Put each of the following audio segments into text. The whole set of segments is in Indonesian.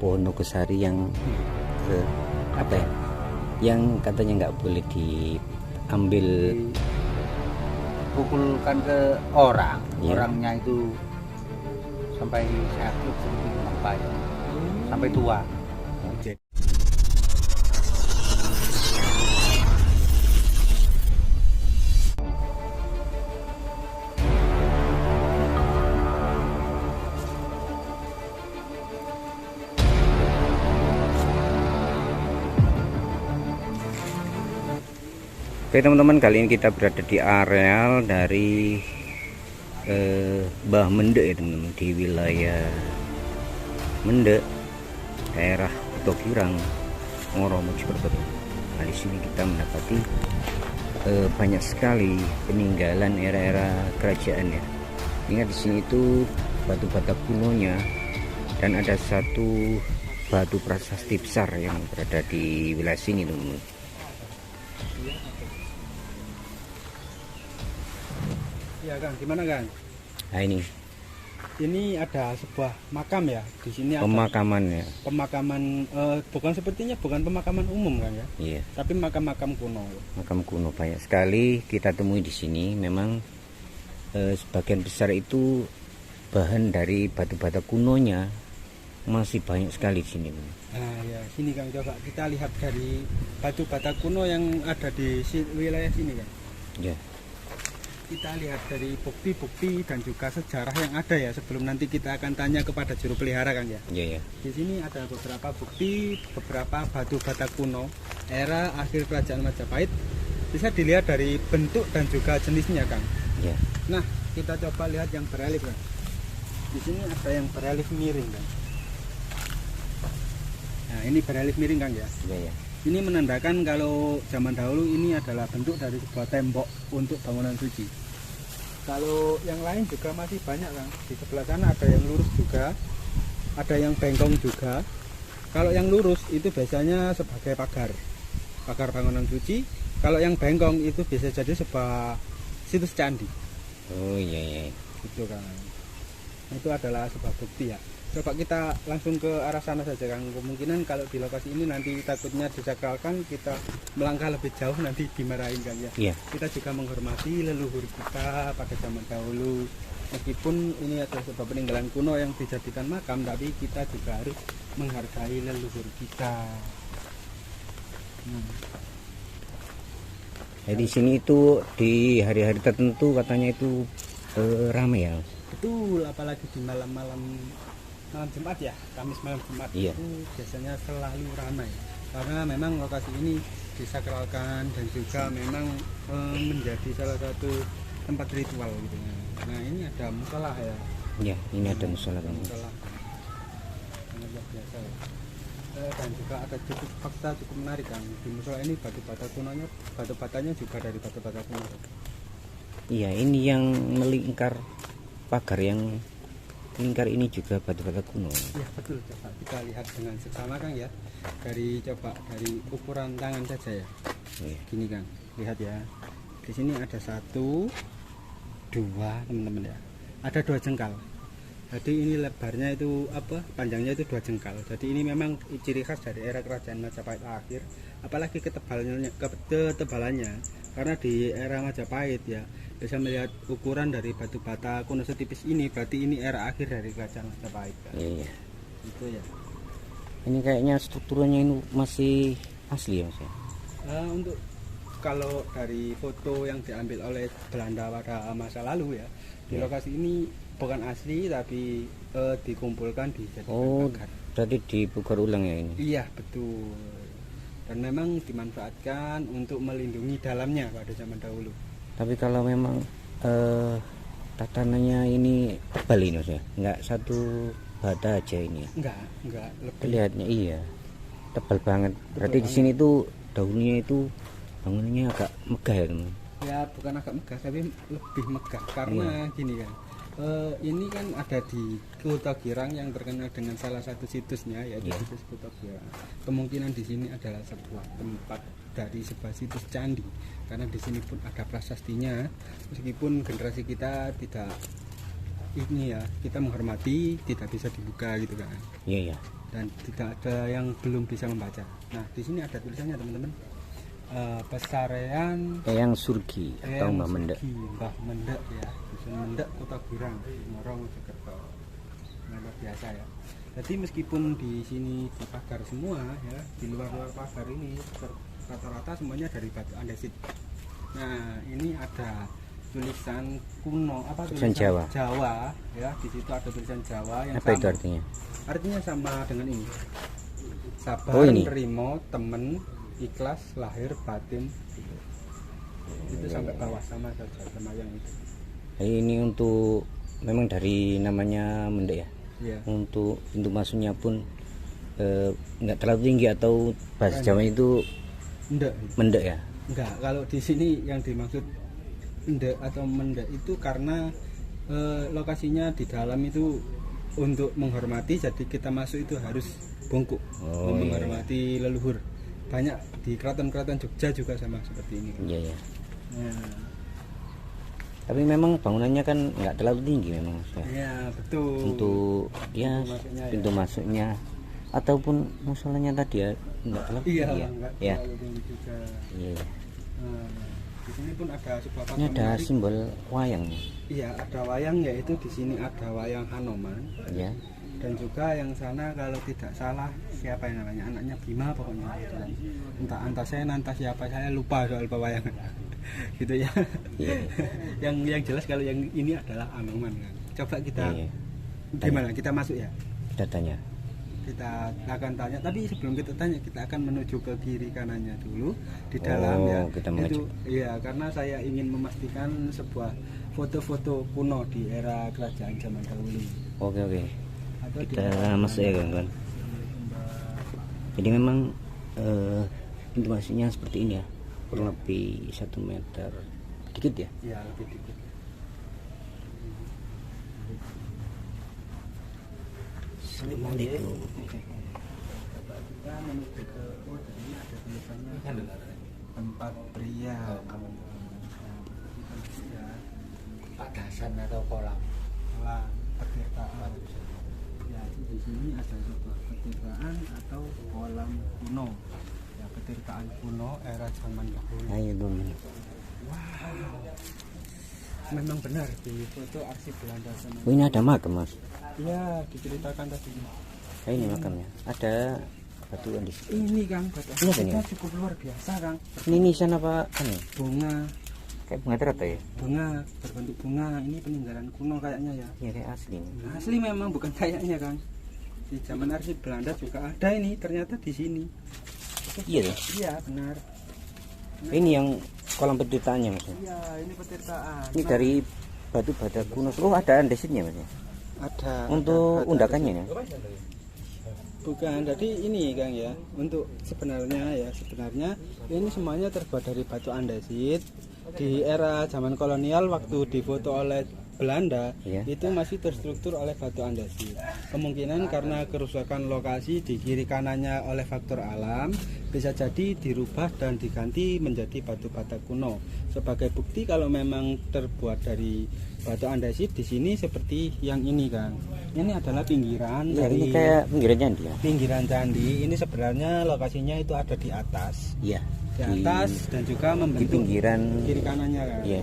pohon nogosari yang apa ya? Yang katanya nggak boleh diambil, pukulkan ke orang, Iya. orangnya itu sampai sakit seperti apa ya, sampai tua. Oke teman-teman, kali ini kita berada di areal dari Mbah Mendek ya teman-teman, di wilayah Mendek, daerah Kutokirang, Ngoro, Mojokerto. Nah, di sini kita mendapati banyak sekali peninggalan era-era kerajaan ya. Ingat di sini itu batu-bata kunonya, dan ada satu batu prasasti besar yang berada di wilayah sini teman-teman. Ya Kang, gimana Kang? Nah Ini ada sebuah makam ya. Di sini ada pemakaman ya. pemakaman, bukan pemakaman umum kan ya, Iya, tapi makam-makam kuno. makam kuno banyak sekali kita temui di sini. Memang sebagian besar itu bahan dari batu-bata kunonya, masih banyak sekali di sini. Nah ya, sini Kang, coba kita lihat dari batu-bata kuno yang ada di wilayah sini Kang. Ya, Kita lihat dari bukti-bukti dan juga sejarah yang ada ya, sebelum nanti kita akan tanya kepada juru pelihara Kang ya. iya ya. Di sini ada beberapa bukti, beberapa batu-bata kuno era akhir kerajaan Majapahit. Bisa dilihat dari bentuk dan juga jenisnya Kang. Ya, Nah, kita coba lihat yang berelief Kang. Di sini ada yang berelief miring Kang. Nah, ini berelief miring Kang ya. iya ya. Ini menandakan kalau zaman dahulu ini adalah bentuk dari sebuah tembok untuk bangunan suci. Kalau yang lain juga masih banyak Kang. Di sebelah sana ada yang lurus juga, ada yang bengkong juga. Kalau yang lurus itu biasanya sebagai pagar bangunan suci. Kalau yang bengkong itu bisa jadi sebuah situs candi. Oh iya ya. Itu Kang. Itu adalah sebuah bukti ya. Coba kita langsung ke arah sana saja Kang. Kemungkinan kalau di lokasi ini nanti takutnya disakralkan, kita melangkah lebih jauh nanti dimarahin Kang ya. Iya. Kita juga menghormati leluhur kita pada zaman dahulu. Meskipun ini adalah sebuah peninggalan kuno yang dijadikan makam, tapi kita juga harus menghargai leluhur kita. Jadi di sini itu di hari-hari tertentu katanya itu ramai ya. Betul, apalagi di malam Jumat ya, Kamis malam Jumat. Iya. Itu biasanya selalu ramai karena memang lokasi ini disakralkan dan juga memang menjadi salah satu tempat ritual gitu. Nah, ini ada musola ya. Iya, ini ada musola Bang. Musola. Sangat luar biasa ya. Dan juga ada fakta cukup menarik Kang. Di musola ini batu-batanya juga dari batu-bata kuno. Iya, ini yang melingkar pagar yang lingkar ini juga batu-bata kuno. Ya betul, coba kita lihat dengan seksama Kang ya. Dari ukuran tangan saja ya. Iya. Gini Kang, lihat ya. Di sini ada 1, 2 teman-teman ya. Ada 2 jengkal. Jadi ini lebarnya itu panjangnya itu 2 jengkal. Jadi ini memang ciri khas dari era kerajaan Majapahit akhir. Apalagi ketebalannya. Karena di era Majapahit ya, bisa melihat ukuran dari batu bata kuno setipis ini, berarti ini era akhir dari kerajaan Majapahit Kang. Iya. Itu ya. Ini kayaknya strukturnya ini masih asli ya Mas ya. Untuk kalau dari foto yang diambil oleh Belanda pada masa lalu ya, di lokasi ini bukan asli tapi dikumpulkan dijadikan pagar. Berarti dipugar ulang ya ini. Iya betul. Dan memang dimanfaatkan untuk melindungi dalamnya pada zaman dahulu. Tapi kalau memang tatanannya ini tebal ini Mas ya, nggak satu bata aja ini. Enggak lebih. Lihatnya iya, tebal banget. Berarti di banget. sini tuh dahulunya itu bangunannya agak megah ya teman. Ya bukan agak megah tapi lebih megah karena gini kan. Ini kan ada di Kutokirang yang terkenal dengan salah satu situsnya yaitu situs Kutokirang. Kemungkinan di sini adalah sebuah tempat dari sebuah situs candi karena di sini pun ada prasastinya. Meskipun generasi kita tidak ini ya, kita menghormati, tidak bisa dibuka gitu kan. Iya ya. dan tidak ada yang belum bisa membaca. Nah, di sini ada tulisannya teman-teman. Pesarean Eyang Surgi atau Mbah Mendek. Mbah Mendek ya, Dusun Mendek Kota Girang, Ngoro Mojokerto. Nah, luar biasa ya. Jadi meskipun di sini dipagar semua ya, di luar pagar ini rata-rata semuanya dari batu andesit. Nah, ini ada tulisan kuno, apa Tulisan tulisan Jawa. ya. Di situ ada tulisan Jawa yang Apa itu sama. artinya? Artinya sama dengan ini. Sabar, Oh, ini. nerimo, temen, ikhlas, lahir, batin. Itu sampai bawah sama saja sama yang itu. Ini untuk memang dari namanya Mendek ya. Iya. Untuk pintu masuknya pun nggak terlalu tinggi atau bahasa Jawa itu Ndek. Mendek ya. Enggak, kalau di sini yang dimaksud ndek atau mendek itu karena lokasinya di dalam itu untuk menghormati, jadi kita masuk itu harus bongkok. Oh, iya, menghormati leluhur. Banyak di keraton-keraton Jogja juga sama seperti ini. Iya ya. Nah, Tapi memang bangunannya kan nggak terlalu tinggi memang. Mas. ya betul. Untuk ya masuknya ya. pintu masuknya ataupun musolanya tadi ya nggak terlalu Iya, tinggi ya. enggak Ya. terlalu tinggi juga. Iya. Nah, di sini pun ada sebuah Ini patung ada menarik. simbol wayangnya. Iya, ada wayang, yaitu di sini ada wayang Hanoman. Ya. Dan juga yang sana kalau tidak salah siapa yang namanya, anaknya Bima pokoknya gitu kan. Entah Antasen, entah siapa, saya lupa soal pewayangan. Gitu ya. Iya. yang jelas kalau yang ini adalah Hanoman kan. Coba kita Iya. gimana? Kita masuk ya. Datanya. Kita akan tanya, tapi sebelum kita tanya kita akan menuju ke kiri kanannya dulu di dalam ya. Kita Itu iya, karena saya ingin memastikan sebuah foto-foto kuno di era kerajaan zaman dahulu. Oke. Atau di Kita masuk ya kawan-kawan. Jadi memang pintu masuknya seperti ini ya, kurang lebih 1 meter dikit ya. ya lebih dikit. Assalamualaikum. Kita menuju ke ini ada tulisannya tempat pria. Padasan atau kolam. Kolam petirtaan. Ya, di sini ada sebuah petirtaan atau kolam kuno. Ya, petirtaan kuno era zaman dahulu. Ayo dong. Memang benar di foto arsip Belanda sana. Oh, ini ada makam mas. Iya, diceritakan tadi. Ini makamnya. Ada batu di sini. Ini Kang, batu Ini apa kita ini? cukup luar biasa Kang. Ini nisan apa? Anu, Bunga, kayak bunga teratai ya? bunga berbentuk bunga. Ini peninggalan kuno kayaknya ya. Iya kayak asli. Nah, asli memang bukan kayaknya Kang. Di zaman arsip Belanda juga ada ini, ternyata di sini. Iya deh. Iya, benar. Ini yang kolam petirtaannya mas. Iya, ini petirtaan. Ini Nah, dari batu bata kuno. Oh ada andesitnya mas. ada Untuk ada undakannya ya. bukan, jadi ini Kang ya, untuk sebenarnya ini semuanya terbuat dari batu andesit. Di era zaman kolonial waktu difoto oleh Belanda, Iya. itu masih terstruktur oleh batu andesit. Kemungkinan karena kerusakan lokasi di kiri kanannya oleh faktor alam, bisa jadi dirubah dan diganti menjadi batu bata kuno. Sebagai bukti kalau memang terbuat dari batu andesit, di sini seperti yang ini Kang. Ini adalah pinggiran Iya dari ini kayak pinggiran candi ya. pinggiran candi. Ini sebenarnya lokasinya itu ada di atas, Iya. di atas dan juga Di membentuk pinggiran. kiri kanannya Kang. Iya.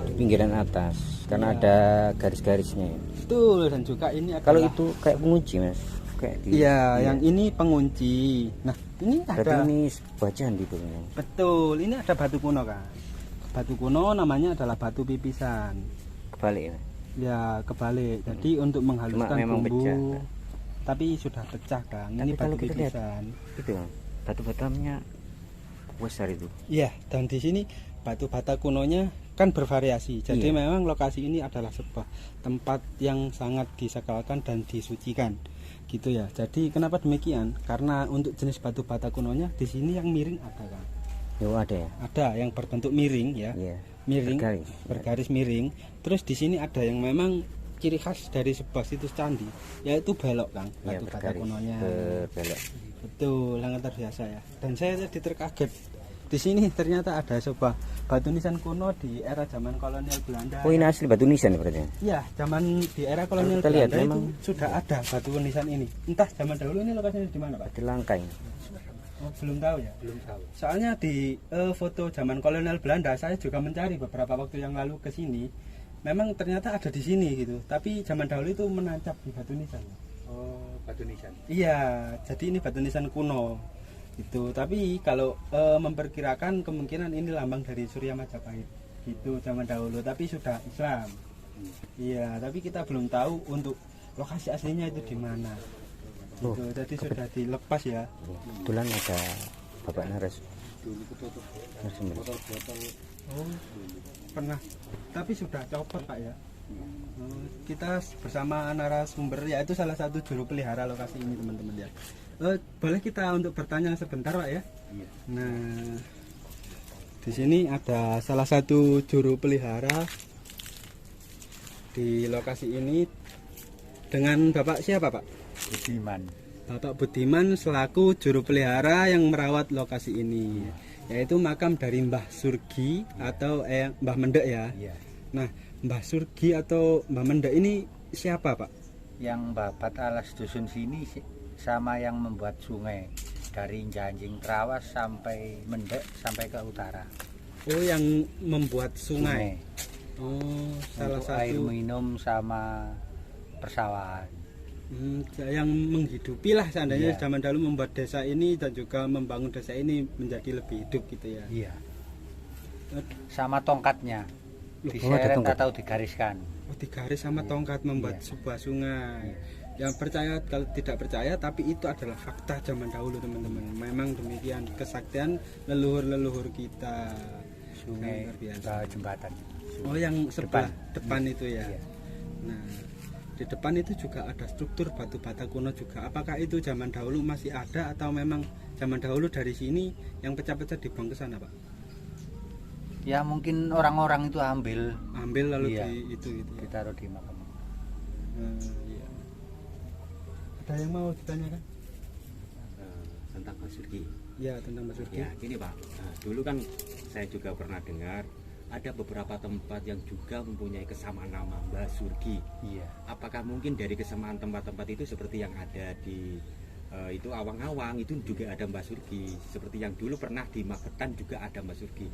Di pinggiran atas. Karena Iya. ada garis-garisnya. Ya. Betul, dan juga ini adalah Kalau itu kayak pengunci mas. Kayak di. iya, yang ini pengunci. Nah, ini Berarti ada ini sebuah candi tuh. betul, ini ada batu kuno Kang. Batu kuno namanya adalah batu pipisan. Kebalik ya. Ya, kebalik. Jadi untuk menghaluskan memang bumbu. pecah. Tapi sudah pecah Kang. Ini Tapi batu kalau kita lihat, pipisan. Itu batu batamnya besar itu. Iya, dan di sini batu bata kunonya kan bervariasi. Jadi Iya. memang lokasi ini adalah sebuah tempat yang sangat disakralkan dan disucikan. Gitu ya. Jadi kenapa demikian? Karena untuk jenis batu bata kunonya di sini yang miring ada Kang. Yo ada ya. Ada yang berbentuk miring ya. Iya. Miring, Bergaris. bergaris miring. Terus di sini ada yang memang ciri khas dari sebuah situs candi, yaitu belok Kang, Iya, batu bata bergaris. kunonya. Berbelok. Betul, sangat terbiasa ya. Dan saya tadi terkaget Di sini ternyata ada sebuah batu nisan kuno di era zaman kolonial Belanda. Oh, ini asli batu nisan ya berarti? Iya, zaman di era kolonial Kita lihat, Belanda itu memang sudah ada batu nisan ini. Entah zaman dahulu ini lokasinya di mana, Pak? Batu langkai. Oh, belum tahu ya. Belum tahu. Soalnya di foto zaman kolonial Belanda saya juga mencari beberapa waktu yang lalu ke sini. Memang ternyata ada di sini gitu. Tapi zaman dahulu itu menancap di batu nisan. Oh, batu nisan. Iya, jadi ini batu nisan kuno. Itu. Tapi kalau memperkirakan kemungkinan ini lambang dari Surya Majapahit. Gitu zaman dahulu, tapi sudah Islam. Iya, tapi kita belum tahu untuk lokasi aslinya itu di mana. Oh, Gitu. Jadi sudah dilepas ya. Kebetulan ada Bapak narasumber. Oh, pernah. Tapi sudah copot, Pak ya. Kita bersama narasumber yaitu salah satu juru pelihara lokasi ini, teman-teman ya. Boleh kita untuk bertanya sebentar, Pak ya? Iya. Nah, di sini ada salah satu juru pelihara di lokasi ini dengan Bapak siapa, Pak? Budiman. Bapak Budiman selaku juru pelihara yang merawat lokasi ini, yaitu makam dari Mbah Surgi atau Mbah Mendek ya. Iya. Nah, Mbah Surgi atau Mbah Mendek ini siapa, Pak? Yang babat alas dusun sini sama yang membuat sungai dari Janjing Trawas sampai Mendek sampai ke utara. Oh, yang membuat sungai. Oh, salah Untuk satu air minum sama persawahan. Yang menghidupi lah seandainya Iya. zaman dahulu membuat desa ini dan juga membangun desa ini menjadi lebih hidup gitu ya. Iya. Eh, Sama tongkatnya ada diseret tongkat. atau digariskan. Oh, digaris sama tongkat membuat Iya. sebuah sungai. Yang percaya kalau tidak percaya, tapi itu adalah fakta zaman dahulu, teman-teman. Memang demikian kesaktian leluhur-leluhur kita. Sungai Luar biasa. bawah jembatan. Oh, yang sebelah depan Iya. itu ya. Iya. Nah, di depan itu juga ada struktur batu bata kuno juga. Apakah itu zaman dahulu masih ada atau memang zaman dahulu dari sini yang pecah-pecah dibuang ke sana, Pak? Ya mungkin orang-orang itu ambil Ambil lalu Iya. itu gitu ya. ditaruh di makam. Iya. Ada yang mau ditanyakan? Tentang Mbah Surgi. Ya, tentang Mas Surgi. Ya, gini Pak. Nah, dulu kan saya juga pernah dengar ada beberapa tempat yang juga mempunyai kesamaan nama Mbah Surgi. Iya. Apakah mungkin dari kesamaan tempat-tempat itu seperti yang ada di itu Awang-Awang itu juga ada Mbah Surgi, seperti yang dulu pernah di Magetan juga ada Mbah Surgi.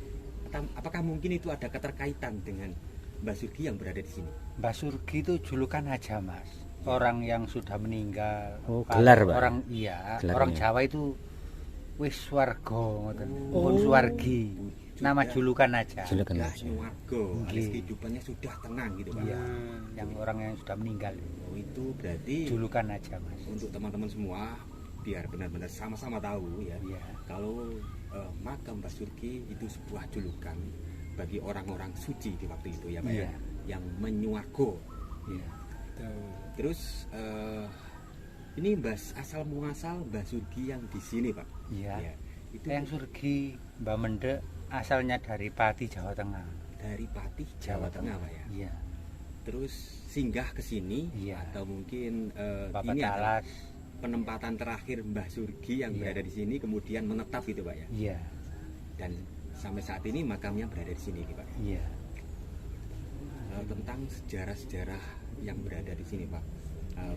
Apakah mungkin itu ada keterkaitan dengan Mbah Surgi yang berada di sini? Mbah Surgi itu julukan aja Mas. Orang yang sudah meninggal. Oh, Kalau gelar, Pak. Orang iya, Gelarnya. orang Jawa itu wis swarga ngoten. Oh. Pun suwargi. Nama julukan aja. Silakan Ya, Mas. Nyuwarga, alias Nggih. kehidupannya sudah tenang gitu Pak. Iya. Yang orang yang sudah meninggal. Oh, itu berarti Julukan aja Mas. untuk teman-teman semua biar benar-benar sama-sama tahu ya. Iya. Kalau makam Mbah Surgi itu sebuah julukan bagi orang-orang suci di waktu itu ya Pak Iya. ya, yang menyuwargo. Iya. Terus ini asal muasal Mbah Surgi yang di sini Pak. Iya. Ya, itu Yang Surgi Mbah Mendek asalnya dari Pati Jawa Tengah. dari Pati Jawa Tengah Pak ya. Iya. Terus singgah ke sini Iya. atau mungkin Bapak ini adalah Talas. penempatan terakhir Mbah Surgi yang Iya. berada di sini kemudian menetap gitu Pak ya. Iya. Dan sampai saat ini makamnya berada di sini Pak. Iya. Tentang sejarah-sejarah yang berada di sini Pak,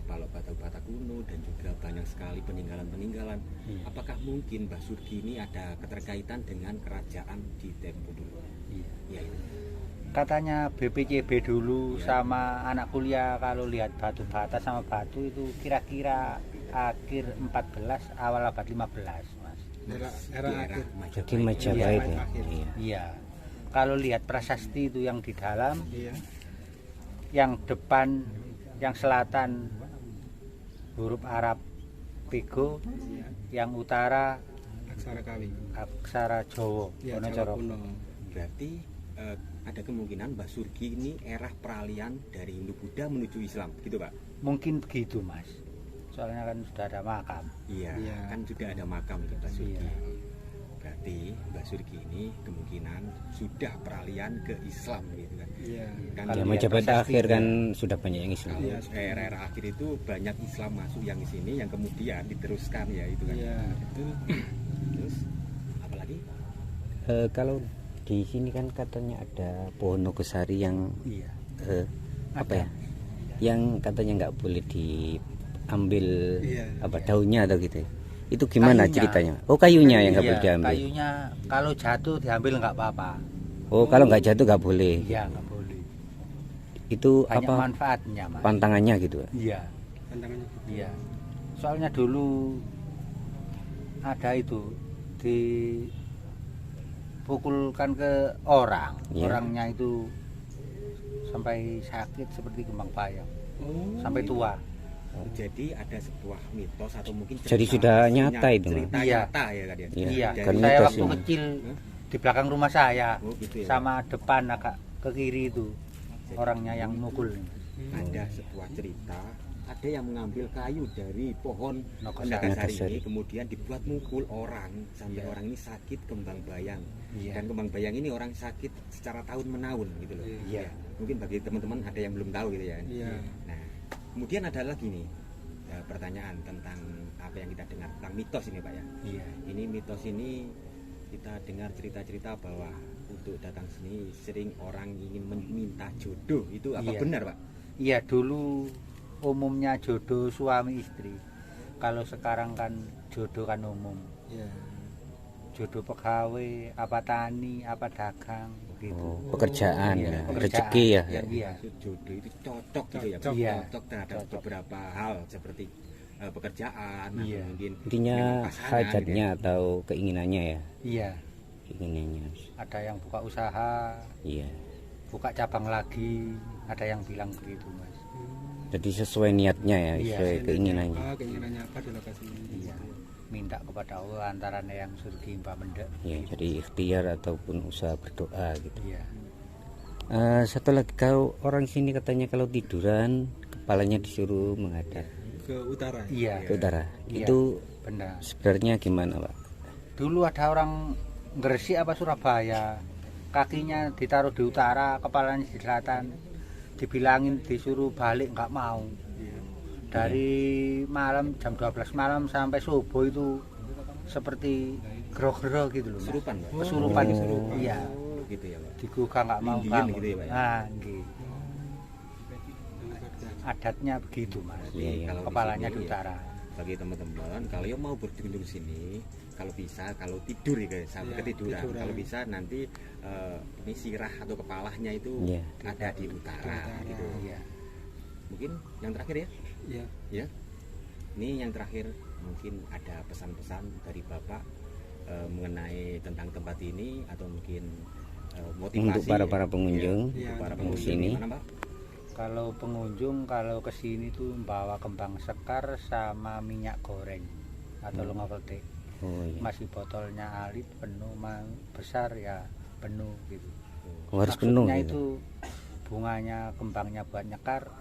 kalau bata-bata kuno dan juga banyak sekali peninggalan-peninggalan. Iya. Apakah mungkin Mbah Surgi ini ada keterkaitan dengan kerajaan di tempo dulu? Iya. Ya itu. Katanya BPCB dulu Iya. sama anak kuliah kalau lihat batu bata sama batu itu kira-kira akhir 14 awal abad 15 Mas. Era Di akhir. Jadi Majapahit. Majapahit ya. Akhir. Iya. Iya. Kalau lihat prasasti itu yang di dalam, Iya. yang depan, yang selatan huruf Arab Pego, Iya. yang utara Aksara Kawi. aksara Jawa. Iya, Wono Jawa Coro. kuno. Berarti ada kemungkinan Mbah Surgi ini era peralihan dari Hindu Buddha menuju Islam, gitu Pak? Mungkin begitu Mas. Soalnya kan sudah ada makam. Iya, Iya. kan sudah ada makam itu Mbah Surgi. Iya. Berarti Mbah Surgi ini kemungkinan sudah peralihan ke Islam gitu kan? Iya. Kan Kalau Ya lihat Majapahit prasasti akhir itu. kan sudah banyak yang Islam. kalau era-era akhir itu banyak Islam masuk yang di sini, yang kemudian diteruskan ya itu kan. Iya, itu Terus apalagi Kalau di sini kan katanya ada pohon nogosari yang Iya. apa ya? Yang katanya nggak boleh diambil Iya. apa daunnya atau gitu. Itu gimana Kayunya. ceritanya? Oh, kayunya yang nggak Iya, boleh diambil. kayunya kalau jatuh diambil nggak apa-apa. Oh, kalau nggak jatuh nggak boleh. Iya, nggak boleh. Itu Banyak apa manfaatnya, Mas. pantangannya gitu? Iya, Pantangannya gitu. iya. Soalnya dulu ada itu dipukulkan ke orang, Iya. orangnya itu sampai sakit seperti kembang payang, sampai tua. Jadi ada sebuah mitos atau mungkin Jadi sudah nyata itu, Mas? cerita Iya. nyata ya kan ya. Iya. Iya, kan saya mitos waktu ini. kecil Hah? di belakang rumah saya, Oh gitu ya. sama depan agak ke kiri itu orangnya yang mukul. Ada sebuah cerita, ada yang mengambil kayu dari pohon Nogosari. Nagasari Nagasari. ini kemudian dibuat mukul orang sampai Iya. orang ini sakit kembang bayang. Iya. Dan kembang bayang ini orang sakit secara tahun menahun gitu loh. Iya. Ya, mungkin bagi teman-teman ada yang belum tahu gitu ya. Iya. Nah, kemudian ada lagi nih pertanyaan tentang apa yang kita dengar tentang mitos ini Pak ya. Iya. Ini mitos ini kita dengar cerita-cerita bahwa untuk datang sini sering orang ingin meminta jodoh. Itu apa Iya. benar Pak? Iya, dulu umumnya jodoh suami istri. Kalau sekarang kan jodoh kan umum. Iya. Jodoh pegawai, apa tani, apa dagang, begitu. Oh, pekerjaan Iya, ya, pekerjaan. rezeki ya. Iya. Maksud jodoh itu cocok gitu ya, Pak? Cocok. Iya. Cocok terhadap Cocok. beberapa hal seperti pekerjaan Iya. atau mungkin Intinya memang pasangan, hajatnya atau keinginannya ya, Iya, keinginannya. ada yang buka usaha, Iya. buka cabang lagi, ada yang bilang begitu, Mas. Jadi sesuai niatnya ya, Iya. sesuai keinginannya. Keinginannya apa di lokasi ini? Iya. Minta kepada Allah antaranya yang surgi mbak mendek. Ya, jadi ikhtiar ataupun usaha berdoa gitu. Iya. Satu lagi, kalau orang sini katanya kalau tiduran kepalanya disuruh menghadap Ke utara. Iya. ke utara. Iya. Itu Benar. sebenarnya gimana, Pak? Dulu ada orang Gresik apa Surabaya, kakinya ditaruh di utara, kepalanya di selatan. Dibilangin disuruh balik nggak mau. Dari malam jam 12 malam sampai subuh itu seperti gero-gero gitu loh, Mas. kesurupan Pak. Kesurupan itu. Oh. Iya. Oh, gitu ya Pak. Digugah nggak mau Ninggiin bangun. gitu ya, Pak, ya? Nah, nggih. Adatnya begitu, Mas. Iya, iya. Kalau di Kepalanya sini, di ya, utara. bagi teman-teman kalau yang mau berkunjung sini, kalau bisa kalau tidur ya guys, sampai Iya, ketiduran. tiduran. Kalau bisa nanti ini sirah atau kepalanya itu Iya. ada di utara gitu. Iya. Mungkin yang terakhir ya. Iya. Ya, ini yang terakhir mungkin ada pesan-pesan dari Bapak mengenai tentang tempat ini atau mungkin motivasi Untuk para pengunjung untuk para di pengunjung sini. gimana, Pak? Kalau pengunjung kalau ke sini tuh bawa kembang sekar sama minyak goreng atau lunga petik. Oh iya. Masih botolnya alit penuh, besar ya penuh gitu. Oh, harus penuh Maksudnya gitu. itu bunganya kembangnya buat nyekar,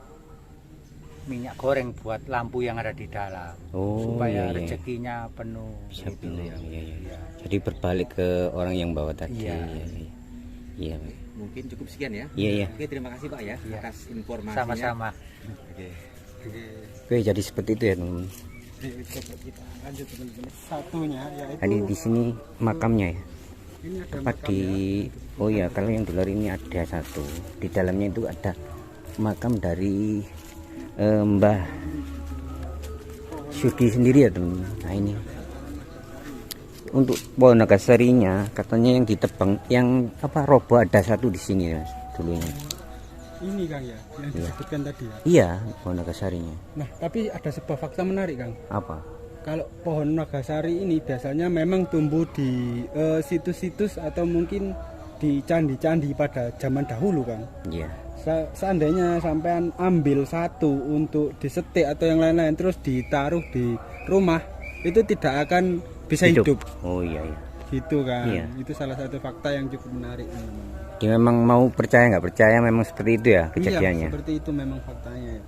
minyak goreng buat lampu yang ada di dalam, Oh, supaya iya, iya. rezekinya penuh. Bisa gitu. penuh. Iya, iya. Iya. Jadi berbalik ke orang yang bawa tadi. Iya. Iya, iya. Iya, Pak. Mungkin cukup sekian ya. Iya, iya. Oke, terima kasih Pak ya Iya. atas informasinya. Sama-sama. Oke. Oke, jadi seperti itu ya, teman-teman. Coba kita lanjut teman-teman. Satunya yaitu Tadi di sini makamnya ya. ini ada Tepat di oh ya, kalau yang di luar ini ada satu. Di dalamnya itu ada makam dari Mbah Sugi sendiri ya, teman. Nah, ini untuk pohon nagasarinya katanya yang ditebang, yang apa roboh ada satu di sini ya dulunya. ini Kang ya yang disebutkan tadi ya. Iya, pohon nagasarinya. Nah, tapi ada sebuah fakta menarik Kang. Apa? Kalau pohon nagasari ini biasanya memang tumbuh di situs-situs atau mungkin di candi-candi pada zaman dahulu Kang. Iya. Seandainya sampean ambil satu untuk disetik atau yang lain-lain terus ditaruh di rumah, itu tidak akan bisa hidup. Oh iya, iya. Gitu kan. Iya. Itu salah satu fakta yang cukup menarik. Dia memang mau percaya nggak percaya memang seperti itu ya Iya, kejadiannya. seperti itu memang faktanya.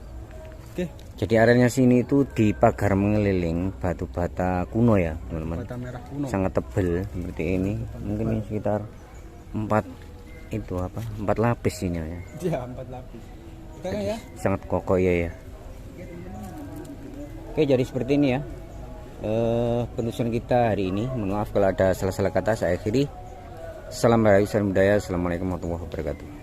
Oke, Jadi areanya sini itu dipagar mengeliling batu bata kuno ya, teman-teman. bata merah kuno. Sangat tebel seperti ini. Mungkin ini sekitar 4 itu apa? 4 lapis ini ya. Iya, 4 lapis. Oke Kang ya. Sangat kokoh ya. Oke, jadi seperti ini ya. Penelusuran kita hari ini. Mohon maaf kalau ada salah-salah kata, saya akhiri. Salam Rahayu, salam budaya. Assalamualaikum warahmatullahi wabarakatuh.